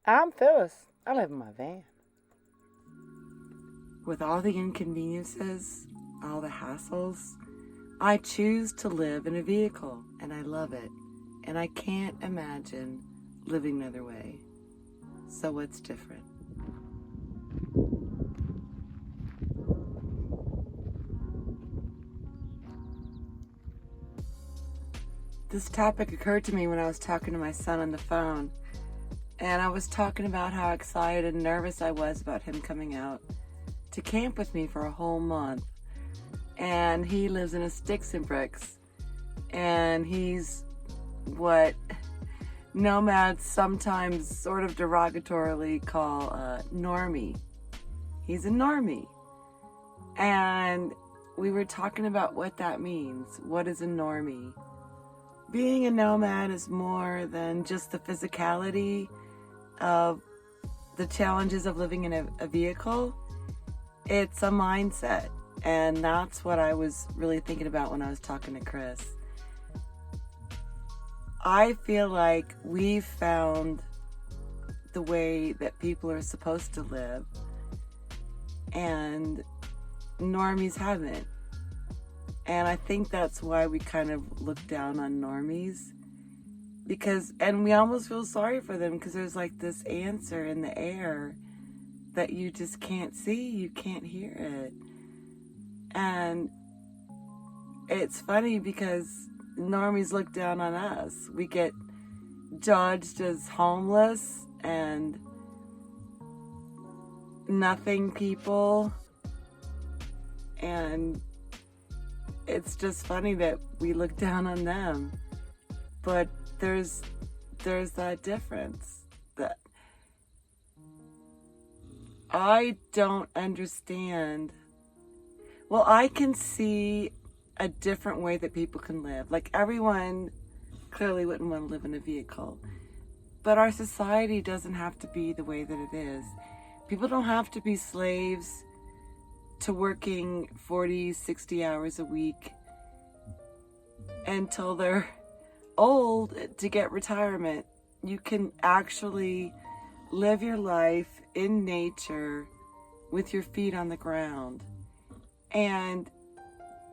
I'm Phyllis. I live in my van. With all the inconveniences, all the hassles, I choose to live in a vehicle, and I love it. And I can't imagine living another way. So what's different? This topic occurred to me when I was talking to my son on the phone. And I was talking about how excited and nervous I was about him coming out to camp with me for a whole month. And he lives in a sticks and bricks. And he's what Nomads sometimes sort of derogatorily call a normie. He's a normie. And we were talking about what that means. What is a normie? Being a nomad is more than just the physicality of the challenges of living in a vehicle. It's a mindset. And that's what I was really thinking about when I was talking to Chris. I feel like we've found the way that people are supposed to live, and normies haven't. And I think that's why we kind of look down on normies, and we almost feel sorry for them because there's like this answer in the air that you just can't see, you can't hear it. And it's funny because normies look down on us. We get judged as homeless and nothing people, and it's just funny that we look down on them. But there's that difference that I don't understand. Well, I can see a different way that people can live. Like, everyone clearly wouldn't want to live in a vehicle. But our society doesn't have to be the way that it is. People don't have to be slaves to working 40, 60 hours a week until they're old to get retirement. You can actually live your life in nature with your feet on the ground. And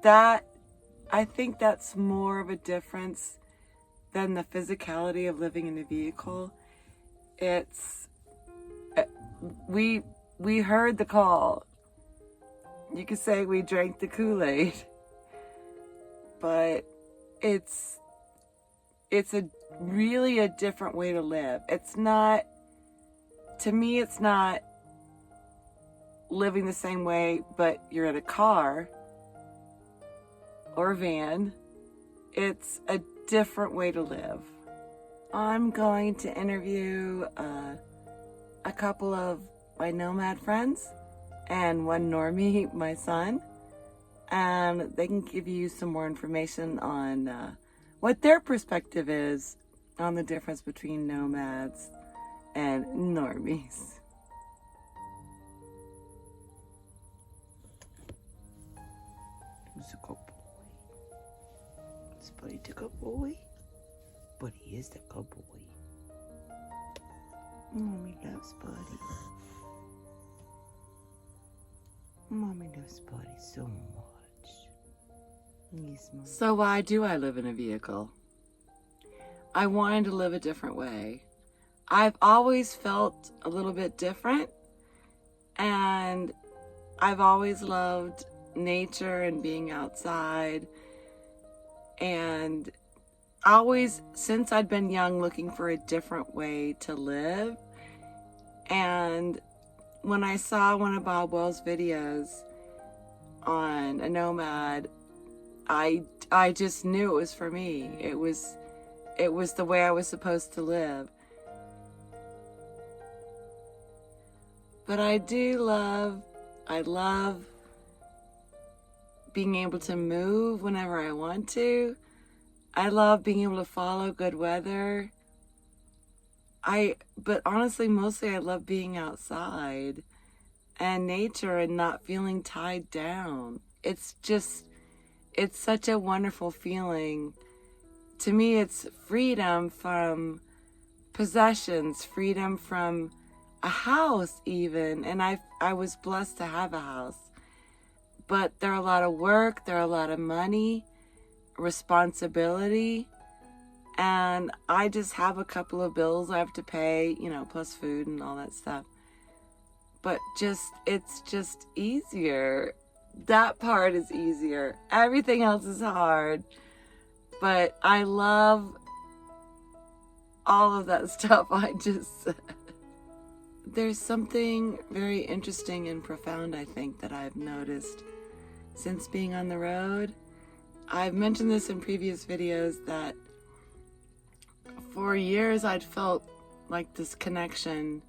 that, I think that's more of a difference than the physicality of living in a vehicle. It's, we heard the call. You could say we drank the Kool-Aid, but it's really a different way to live. It's not, to me, it's not living the same way, but you're in a car or a van. It's a different way to live. I'm going to interview a couple of my nomad friends and one normie, my son, and they can give you some more information on what their perspective is on the difference between nomads and normies. Who's a good boy? Is Buddy the good boy? Buddy is the good boy. Mommy loves Buddy. Mommy loves Buddy so much. Yes, Mom. So why do I live in a vehicle? I wanted to live a different way. I've always felt a little bit different, and I've always loved nature and being outside, and always, since I'd been young, looking for a different way to live. And when I saw one of Bob Wells' videos on a nomad, I just knew it was for me. It was the way I was supposed to live. But I love being able to move whenever I want to. I love being able to follow good weather. But honestly, mostly I love being outside and nature and not feeling tied down. It's such a wonderful feeling. To me, it's freedom from possessions, freedom from a house even. And I was blessed to have a house. But there are a lot of work, there are a lot of money, responsibility, and I just have a couple of bills I have to pay, plus food and all that stuff. But it's just easier. That part is easier. Everything else is hard. But I love all of that stuff I just said. There's something very interesting and profound, I think, that I've noticed since being on the road. I've mentioned this in previous videos that for years I'd felt like this connection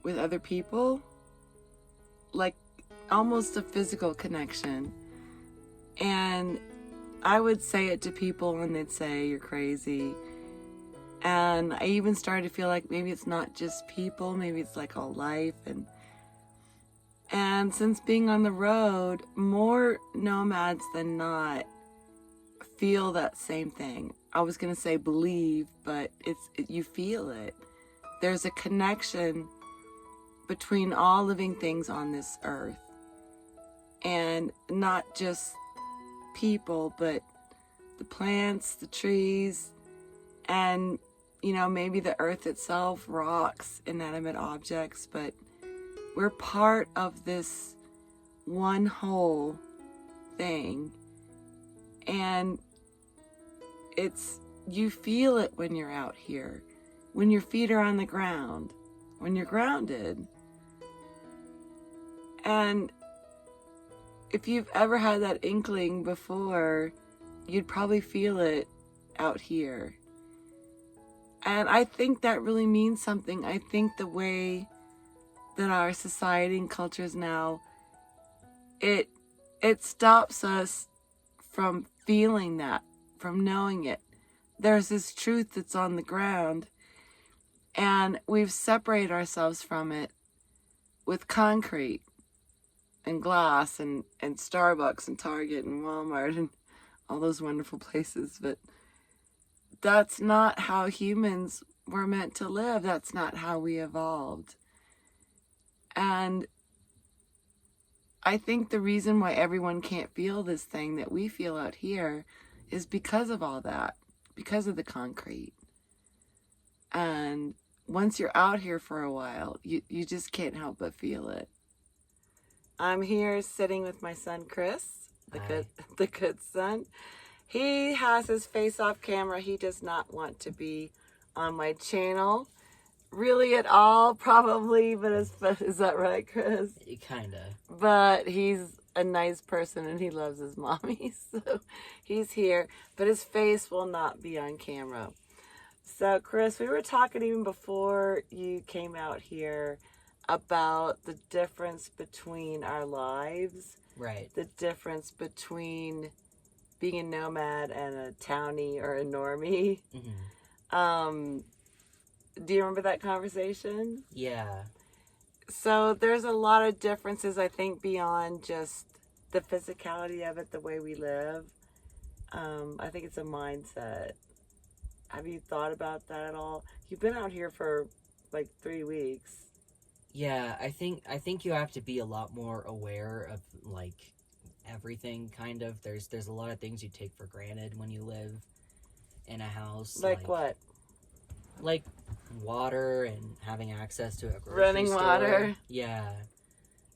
with other people, like almost a physical connection. And I would say it to people and they'd say, "You're crazy." And I even started to feel like maybe it's not just people, maybe it's like all life. And since being on the road, more nomads than not feel that same thing. I was going to say believe, but you feel it. There's a connection between all living things on this earth. And not just people, but the plants, the trees, and, maybe the earth itself, rocks, inanimate objects, but we're part of this one whole thing. And you feel it when you're out here, when your feet are on the ground, when you're grounded. And if you've ever had that inkling before, you'd probably feel it out here. And I think that really means something. I think the way that our society and cultures now, it stops us from feeling that, from knowing it. There's this truth that's on the ground, and we've separated ourselves from it with concrete and glass and Starbucks and Target and Walmart and all those wonderful places. But that's not how humans were meant to live. That's not how we evolved. And I think the reason why everyone can't feel this thing that we feel out here is because of all that, because of the concrete. And once you're out here for a while, you just can't help but feel it. I'm here sitting with my son, Chris, the good son. He has his face off camera. He does not want to be on my channel really at all, probably, but is that right, Chris? Kinda. But he's a nice person and he loves his mommy, so he's here, but his face will not be on camera. So, Chris, we were talking even before you came out here about the difference between our lives. Right. The difference between being a nomad and a townie or a normie. Mm-hmm. Do you remember that conversation? Yeah. So there's a lot of differences, I think, beyond just the physicality of it, the way we live. I think it's a mindset. Have you thought about that at all? You've been out here for like 3 weeks. Yeah, I think you have to be a lot more aware of like everything, kind of. There's a lot of things you take for granted when you live in a house. Like what? Like water and having access to a grocery Running store. water. Yeah.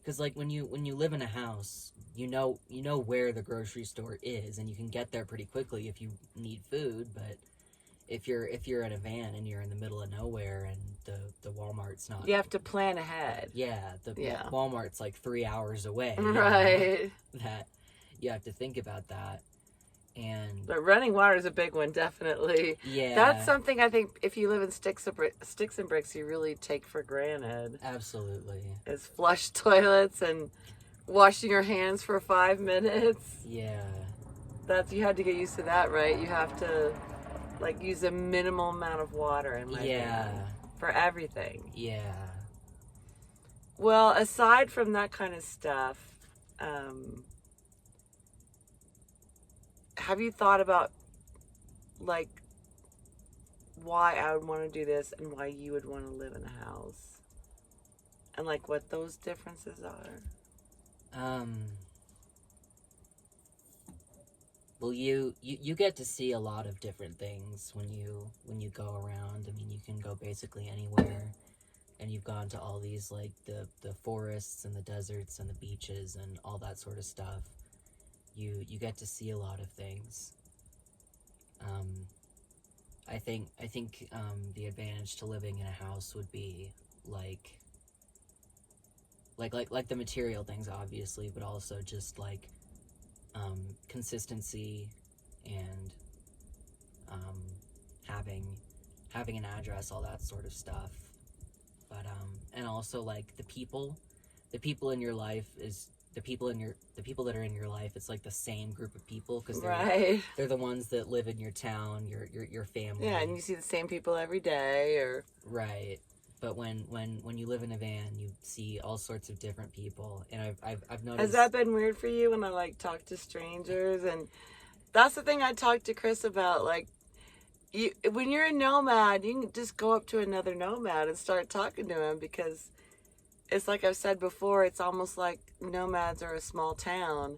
Cuz like when you live in a house, you know where the grocery store is and you can get there pretty quickly if you need food, but if you're in a van and you're in the middle of nowhere and the Walmart's not, you have to plan ahead. Yeah, Walmart's like 3 hours away. Right. That you have to think about that. But running water is a big one, definitely. Yeah. That's something I think if you live in sticks and bricks, you really take for granted. Absolutely. Is flush toilets and washing your hands for 5 minutes. Yeah. You had to get used to that, right? You have to like use a minimal amount of water in my opinion, for everything. Yeah. Well, aside from that kind of stuff, have you thought about like why I would want to do this and why you would want to live in a house, and like what those differences are. Well, you get to see a lot of different things when you go around. I mean, you can go basically anywhere, and you've gone to all these, like, the forests and the deserts and the beaches and all that sort of stuff. You get to see a lot of things. I think the advantage to living in a house would be like the material things, obviously, but also just like consistency and having an address, all that sort of stuff. But and also like the people in your life is the people that are in your life. It's like the same group of people, because they're the ones that live in your town, your family. Yeah, and you see the same people every day, or right. But when you live in a van, you see all sorts of different people, and I've noticed. Has that been weird for you when I like talk to strangers? And that's the thing I talked to Chris about. Like, when you're a nomad, you can just go up to another nomad and start talking to him, because it's like I've said before, it's almost like nomads are a small town,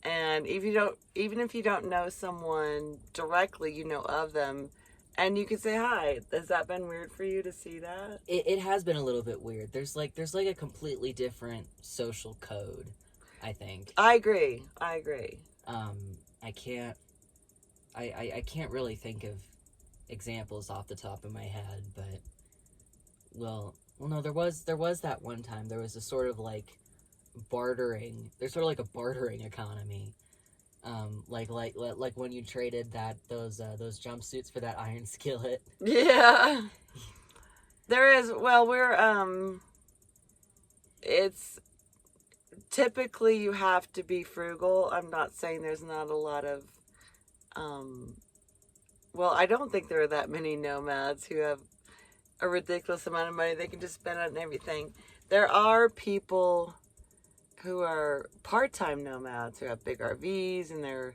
and even if you don't know someone directly, you know of them, and you can say hi. Has that been weird for you to see that? It has been a little bit weird. There's like a completely different social code, I think. I agree. I can't really think of examples off the top of my head, but well, no, there was that one time there was a sort of like bartering. There's sort of like a bartering economy, like when you traded those jumpsuits for that iron skillet. Yeah, there is. Well, it's typically you have to be frugal. I'm not saying there's not a lot of, well, I don't think there are that many nomads who have a ridiculous amount of money they can just spend on everything. There are people who are part-time nomads who have big RVs and they're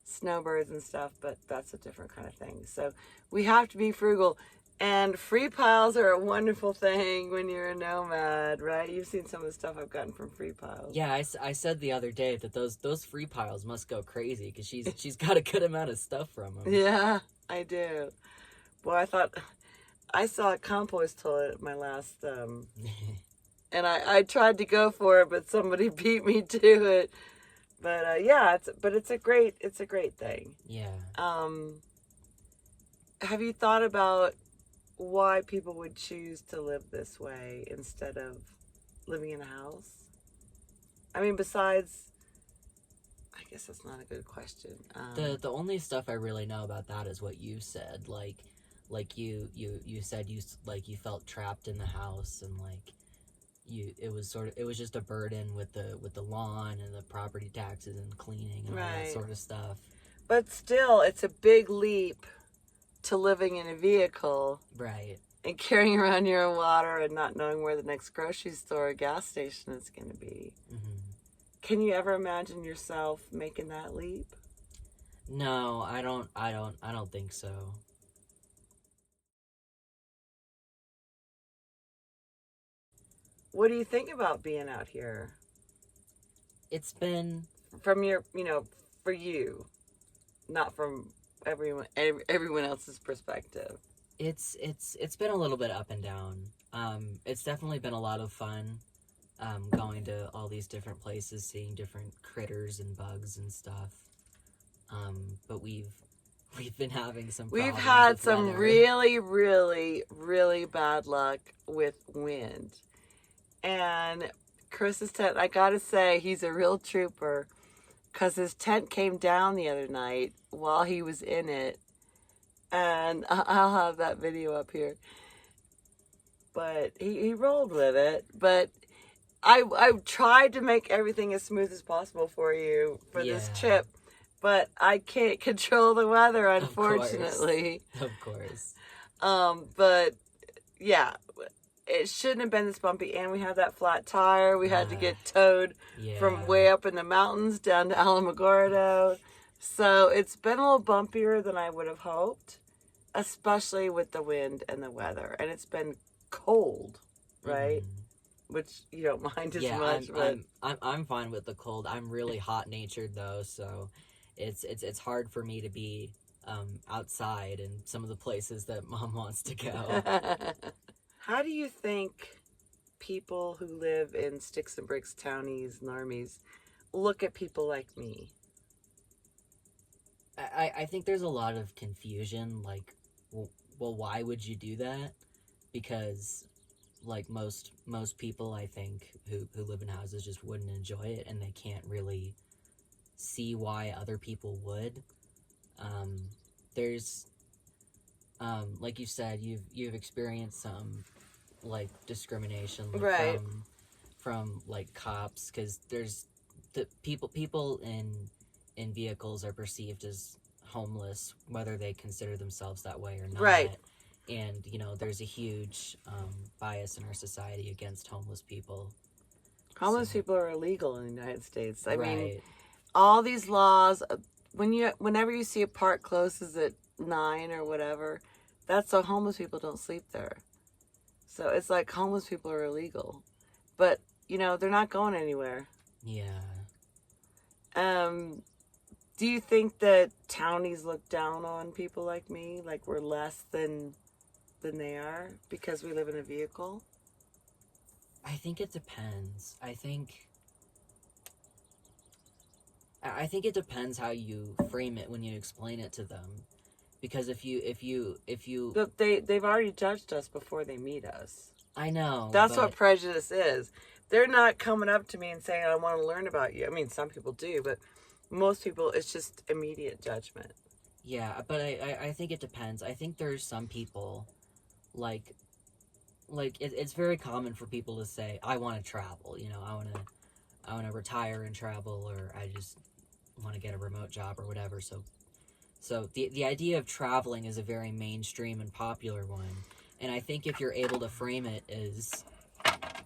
snowbirds and stuff, but that's a different kind of thing. So we have to be frugal, and free piles are a wonderful thing when you're a nomad, right? You've seen some of the stuff I've gotten from free piles. Yeah, I said the other day that those free piles must go crazy, because she's got a good amount of stuff from them. Yeah, I do. Boy, I saw a compost toilet at my last, and I tried to go for it, but somebody beat me to it. But yeah, it's a great thing. Yeah. Have you thought about why people would choose to live this way instead of living in a house? I mean, besides, I guess that's not a good question. The only stuff I really know about that is what you said, like you said you felt trapped in the house, and like it was just a burden with the lawn and the property taxes and cleaning and all that sort of stuff. But still, it's a big leap to living in a vehicle, right, and carrying around your own water and not knowing where the next grocery store or gas station is going to be. Mm-hmm. Can you ever imagine yourself making that leap? No, I don't think so. What do you think about being out here? It's been From your, for you, not from everyone else's perspective. It's been a little bit up and down. It's definitely been a lot of fun, going to all these different places, seeing different critters and bugs and stuff. But we've been having some problems. We've had with some weather. really, really, really bad luck with wind. And Chris's tent, I gotta say, he's a real trooper, because his tent came down the other night while he was in it. And I'll have that video up here. But he rolled with it. But I tried to make everything as smooth as possible for you for this trip. But I can't control the weather, unfortunately. Of course. But yeah, it shouldn't have been this bumpy. And we had that flat tire. We had to get towed from way up in the mountains down to Alamogordo. So it's been a little bumpier than I would have hoped. especially with the wind and the weather. And it's been cold, right? Which you don't mind as much. I'm fine with the cold. I'm really hot natured though, so it's hard for me to be outside in some of the places that Mom wants to go. How do you think people who live in sticks and bricks, townies, normies, look at people like me? I think there's a lot of confusion, like, well, why would you do that? Because, like, most people, I think, who live in houses just wouldn't enjoy it, and they can't really see why other people would. There's, like you said, you've experienced some, like, discrimination, like, Right. from like cops, because there's the people in vehicles are perceived as homeless, whether they consider themselves that way or not. Right. And, you know, there's a huge bias in our society against homeless people. Homeless people are illegal in the United States. I mean, Right. all these laws, whenever you see a park closes at 9 or whatever, that's so homeless people don't sleep there. So it's like homeless people are illegal. But, you know, they're not going anywhere. Yeah. Do you think that townies look down on people like me? Like we're less than they are because we live in a vehicle? I think it depends. I think it depends how you frame it when you explain it to them. Because if you But they've already judged us before they meet us. I know. That's but what prejudice is. They're not coming up to me and saying, I want to learn about you. I mean, some people do, but most people, it's just immediate judgment. Yeah, but I think it depends. I think there's some people, like it's very common for people to say, I want to travel, you know, I want to retire and travel, or I just want to get a remote job or whatever. So the idea of traveling is a very mainstream and popular one. And I think if you're able to frame it as,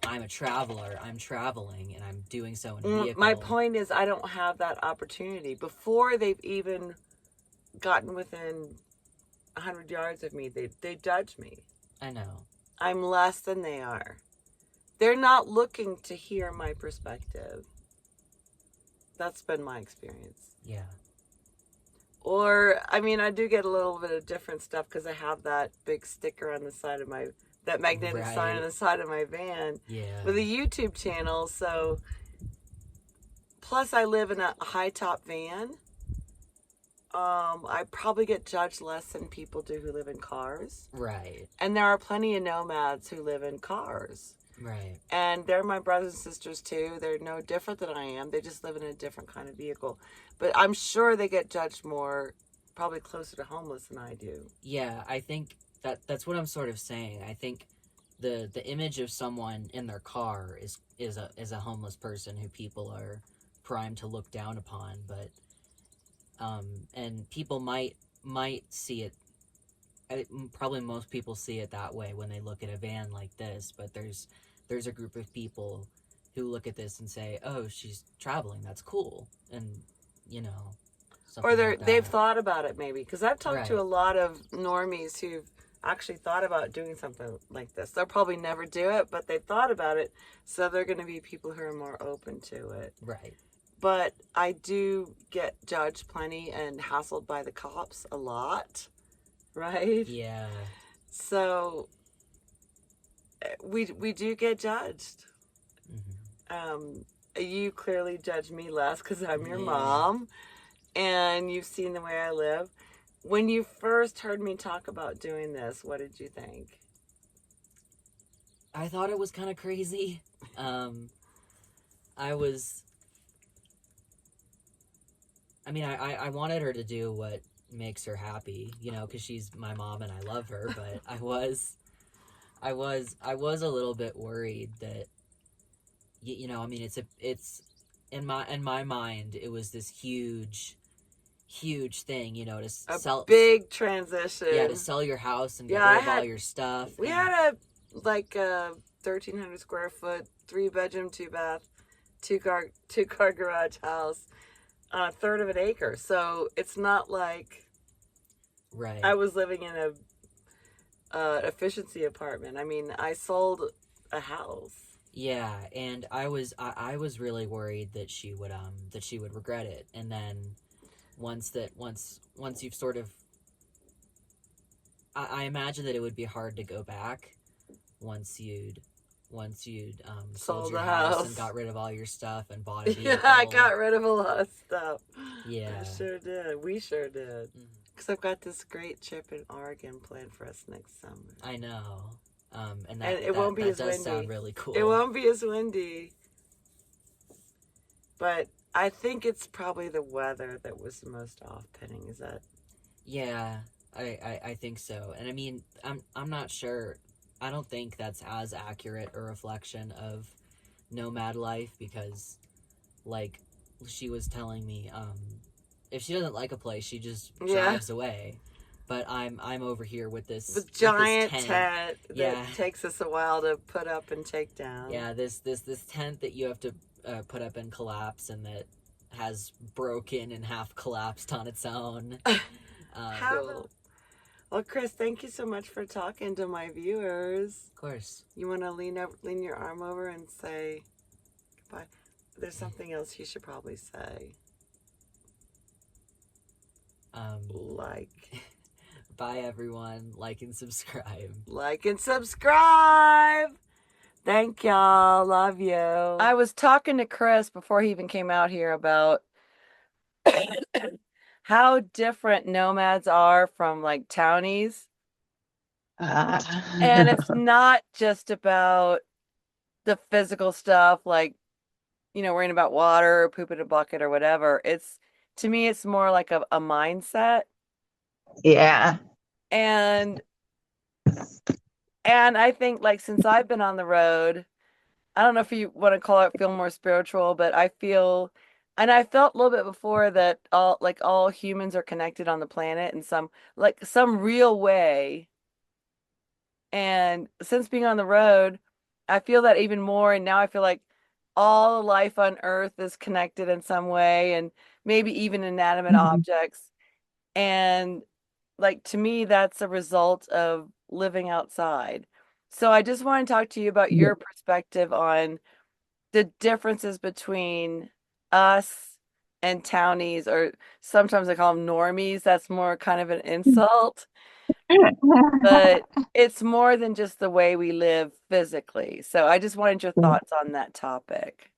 I'm a traveler, I'm traveling, and I'm doing so in a vehicle. My point is, I don't have that opportunity. Before they've even gotten within 100 yards of me, they judge me. I know. I'm less than they are. They're not looking to hear my perspective. That's been my experience. Yeah. Or, I mean, I do get a little bit of different stuff because I have that big sticker on the side of that magnetic sign on the side of my van. Yeah. With a YouTube channel, so. Plus, I live in a high top van. I probably get judged less than people do who live in cars. Right. And there are plenty of nomads who live in cars. Right. And they're my brothers and sisters too. They're no different than I am. They just live in a different kind of vehicle. But I'm sure they get judged more, probably closer to homeless than I do. Yeah, I think that's what I'm sort of saying. I think the image of someone in their car is a homeless person who people are primed to look down upon, but and people might see it. Probably most people see it that way when they look at a van like this, but there's a group of people who look at this and say, "Oh, she's traveling. That's cool," and you know, or like they've thought about it maybe, because I've talked to Right. a lot of normies who've actually thought about doing something like this. They'll probably never do it, but they've thought about it, so they're going to be people who are more open to it. Right. But I do get judged plenty and hassled by the cops a lot, right? Yeah. So we do get judged. Mm-hmm. You clearly judge me less because I'm your Yeah. mom, and you've seen the way I live. When you first heard me talk about doing this, what did you think? I thought it was kind of crazy. I wanted her to do what makes her happy, you know, because she's my mom and I love her. But I was a little bit worried that, you know, I mean, it's in my mind, it was this huge thing, you know, to sell Big transition. Yeah, to sell your house and get Yeah, rid of all your stuff. We had a 1,300 square foot, 3-bedroom, 2-bath, two car garage house on a third of an acre. So it's not like Right. I was living in a efficiency apartment. I mean, I sold a house. Yeah, and I was really worried that she would regret it, and then once you've sort of I imagine that it would be hard to go back once you'd sold Sold your the house and house. got rid of all your stuff and bought a Yeah, I vehicle. got rid of a lot of stuff. Yeah. I sure did. We sure did. Mhm. Because I've got this great trip in Oregon planned for us next summer. I know. And And it won't be that as does sound windy. really cool. It won't be as windy. But I think it's probably the weather that was the most off-putting. Is that? Yeah, I think so. And I mean, I'm not sure. I don't think that's as accurate a reflection of nomad life because, like, she was telling me, if she doesn't like a place, she just Yeah. drives away. But I'm over here with The this giant tent. tent that Yeah. takes us a while to put up and take down. Yeah, this tent that you have to put up and collapse, and that has broken and half collapsed on its own. Cool. Well, Chris, thank you so much for talking to my viewers. Of course. You want to lean your arm over and say goodbye? There's something else you should probably say. Like. Bye, everyone. Like and subscribe. Like and subscribe. Thank y'all. Love you. I was talking to Chris before he even came out here about how different nomads are from like townies. And it's not just about the physical stuff, like, worrying about water or poop in a bucket or whatever. To me, it's more like a mindset. Yeah. And I think, like, since I've been on the road, I don't know if you want to call it feel more spiritual, but I feel, and I felt a little bit before that all humans are connected on the planet in some real way. And since being on the road, I feel that even more. And now I feel like all life on Earth is connected in some way, and maybe even inanimate objects. And like, to me, that's a result of living outside. So I just want to talk to you about your perspective on the differences between us and townies, or sometimes I call them normies. That's more kind of an insult, but it's more than just the way we live physically. So I just wanted your thoughts on that topic.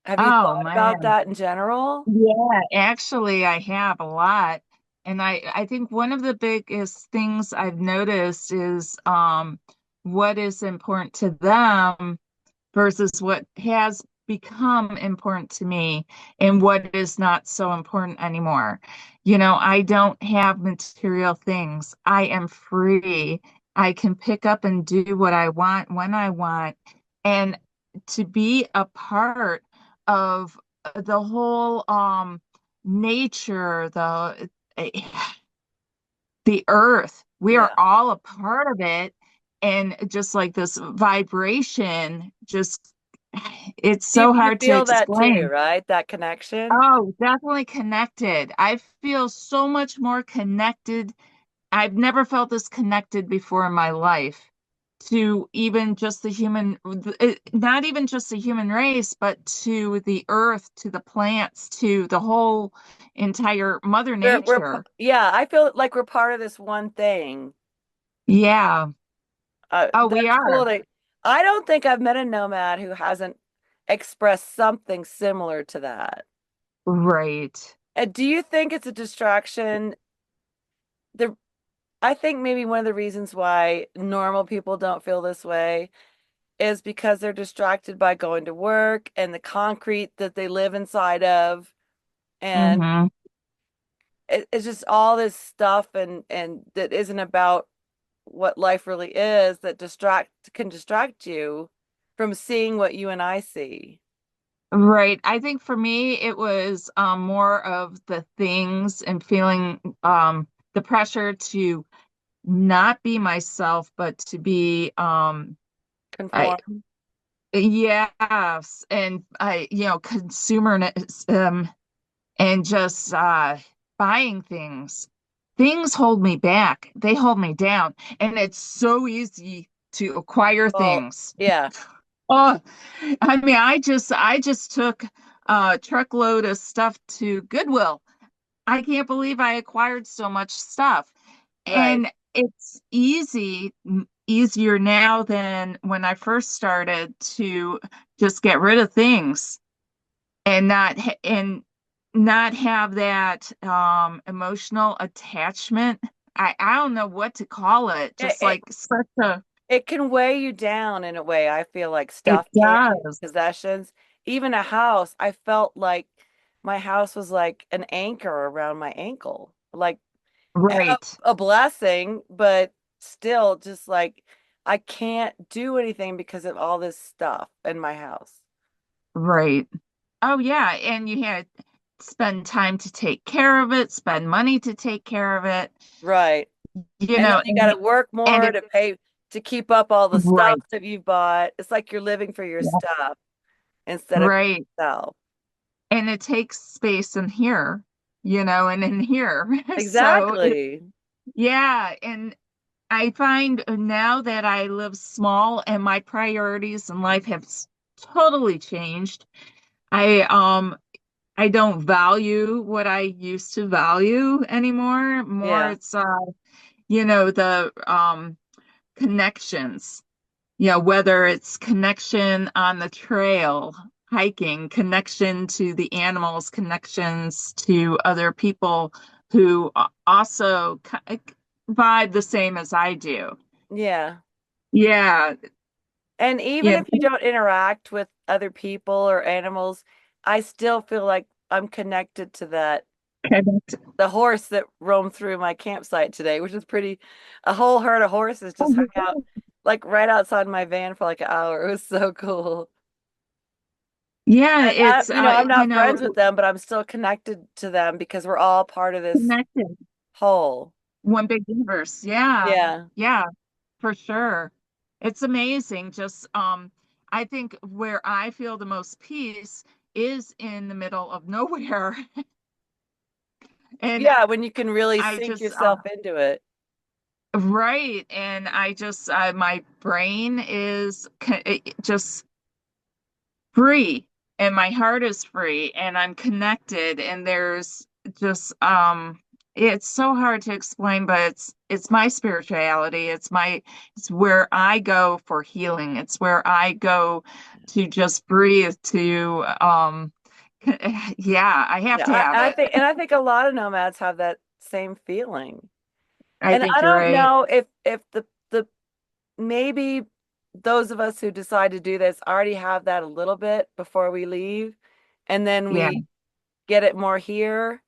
Have you Oh thought about man. that in general? Yeah, actually I have a lot. And I think one of the biggest things I've noticed is what is important to them versus what has become important to me and what is not so important anymore. I don't have material things. I am free. I can pick up and do what I want when I want. And to be a part of the whole nature, the earth, we are Yeah. all a part of it. And just like this vibration, just it's so You hard to feel that too, explain. right? That connection. Oh, definitely connected. I feel so much more connected. I've never felt this connected before in my life to even just not even just the human race, but to the earth, to the plants, to the whole entire Mother Nature. Yeah, I feel like we're part of this one thing. Yeah. Oh, we That's cool. are. I don't think I've met a nomad who hasn't expressed something similar to that. Right. Do you think it's a distraction? The I think maybe one of the reasons why normal people don't feel this way is because they're distracted by going to work and the concrete that they live inside of, and Mm-hmm. it's just all this stuff and that isn't about what life really is, that can distract you from seeing what you and I see. Right. I think for me, it was more of the things and feeling the pressure to not be myself, but to be I Conform. yes, and consumerism and just buying things. things hold me back. They hold me down. And it's so easy to acquire Oh, things. yeah. Oh, I mean, I just took a truckload of stuff to Goodwill. I can't believe I acquired so much stuff. Right. And it's easier now than when I first started to just get rid of things and not have that emotional attachment. I don't know what to call it. It, Just it like such a it can weigh you down in a way. I feel like it stuff can, does. possessions, even a house. I felt like my house was like an anchor around my ankle, like Right, a blessing, but still just like I can't do anything because of all this stuff in my house. right. Oh yeah, and you had spend time to take care of it, spend money to take care of it, Right. you And then know, you got to work and more it to pay to keep up all the stuff right, that you've bought. It's like you're living for your yeah, stuff instead of right. yourself. And it takes space in here, and in here. So it, Exactly. yeah, and I find now that I live small and my priorities in life have totally changed. I don't value what I used to value anymore. More Yeah. it's the connections. Whether it's connection on the trail, hiking, connection to the animals, connections to other people who also vibe the same as I do. Yeah. Yeah, And even yeah, if you don't interact with other people or animals, I still feel like I'm connected to that connect. the horse that roamed through my campsite today, which is pretty, a whole herd of horses just hung out like right outside my van for like an hour. It was so cool. Yeah, And it's I'm not friends with them, but I'm still connected to them because we're all part of this connected. whole. One big universe. Yeah, Yeah. yeah, for sure. It's amazing. Just I think where I feel the most peace is in the middle of nowhere. And Yeah, when you can really I sink just yourself into it. right, and I just my brain is just free, and my heart is free, and I'm connected, and there's just it's so hard to explain, but it's my spirituality. It's where I go for healing. It's where I go to just breathe to yeah, I have Yeah, to have it. I think a lot of nomads have that same feeling. I And think I you're don't right. know if the maybe those of us who decide to do this already have that a little bit before we leave, and then Yeah. we get it more here.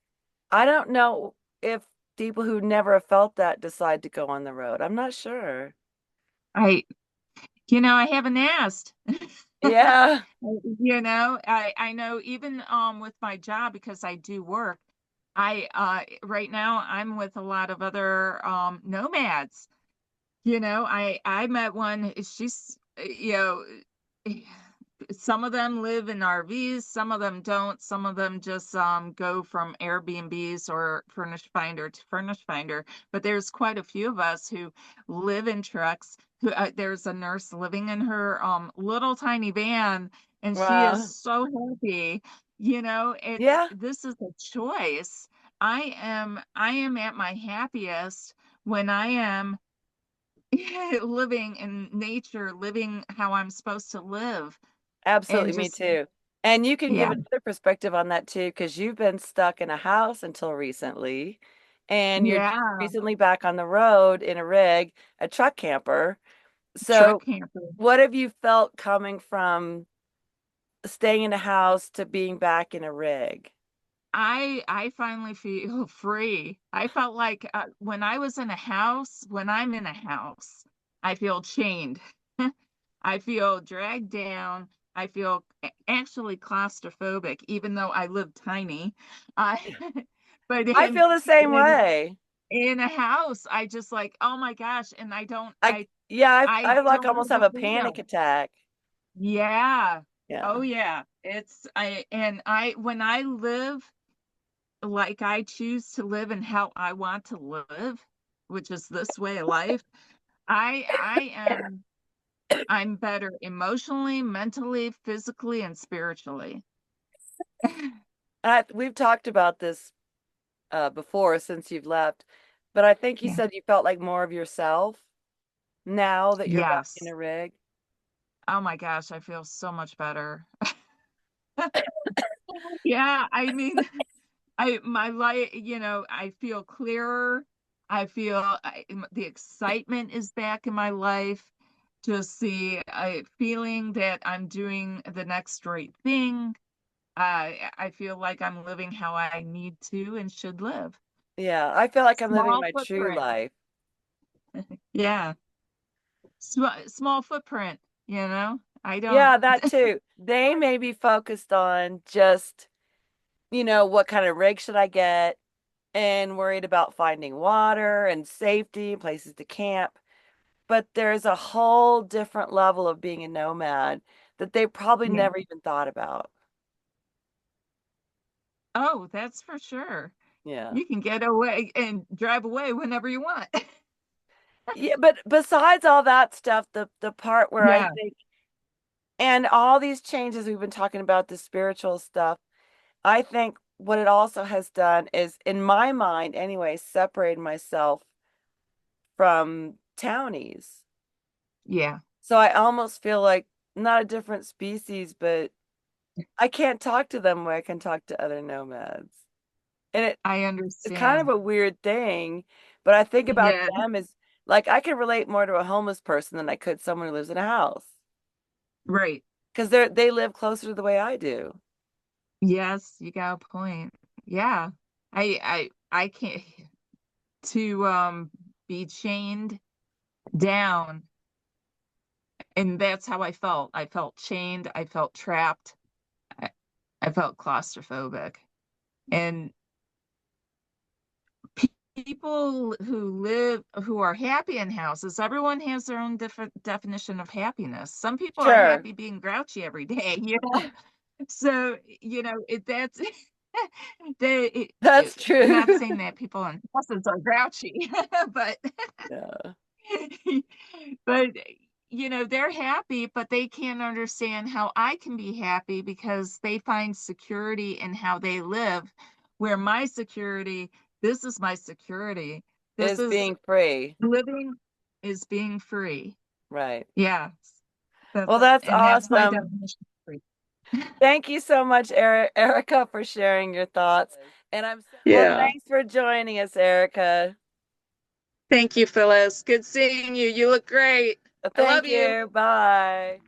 I don't know if people who never have felt that decide to go on the road. I'm not sure. I I haven't asked. Yeah. I know even with my job because I do work, I right now I'm with a lot of other nomads. I met one, she's some of them live in RVs, some of them don't, some of them just go from Airbnbs or furnish finder to furnish finder. But there's quite a few of us who live in trucks. There's a nurse living in her little tiny van, and she is Wow. so happy. Yeah, This is a choice. I am at my happiest when I am living in nature, living how I'm supposed to live. And absolutely. Me just, too. And you can yeah, give another perspective on that too, because you've been stuck in a house until recently, and you're just yeah, recently back on the road in a rig, a truck camper. truck So, camper. what have you felt coming from staying in a house to being back in a rig? I finally feel free. I felt like when I was in a house, when I'm in a house, I feel chained. I feel dragged down. I feel actually claustrophobic, even though I live tiny. Uh, but I feel the same way. in a house, I just like, oh my gosh, and I don't, I yeah, I I like don't almost have have the a panic freedom. attack. Yeah. Yeah. Oh yeah. It's I and I when I live like I choose to live and how I want to live, which is this way of life, I'm better emotionally, mentally, physically, and spiritually. We've talked about this before since you've left, but I think you Yeah. said you felt like more of yourself now that you're back in Yes. a rig. Oh my gosh, I feel so much better. Yeah, I mean, I my life, I feel clearer. The excitement is back in my life. Just the feeling that I'm doing the next right thing. I feel like I'm living how I need to and should live. Yeah, I feel like I'm living Small my true footprint. life. Yeah. Small footprint, you know? I don't, Yeah, that too. They may be focused on just, what kind of rig should I get and worried about finding water and safety, places to camp. But there's a whole different level of being a nomad that they probably yeah. never even thought about. Oh, that's for sure. Yeah. You can get away and drive away whenever you want. Yeah, but besides all that stuff, the part where I Yeah, think, and all these changes we've been talking about, the spiritual stuff, I think what it also has done is, in my mind anyway, separate myself from townies. yeah, So I almost feel like not a different species, but I can't talk to them where I can talk to other nomads. And I it's kind of understand. a weird thing, but I think about Yeah, them as like I could relate more to a homeless person than I could someone who lives in a house right. because they live closer to the way I do. Yes, you got a point. Yeah. I can't to be chained down, and that's how I felt. I felt chained, I felt trapped. I, I felt claustrophobic. And people who are happy in houses, everyone has their own different definition of happiness. Some people are Sure, happy being grouchy every day, you know. So, that's that's not true. saying that people in houses are grouchy, but Yeah, but they're happy, but they can't understand how I can be happy because they find security in how they live, where this is my security. This is is being free. living is being free. Right. Yeah. Well, that's And that's my awesome. definition of free. Thank you so much, Erica, for sharing your thoughts. And well, Yeah. thanks for joining us, Erica. Thank you, Phyllis. Good seeing you. You look great. I love Thank you. you. Bye.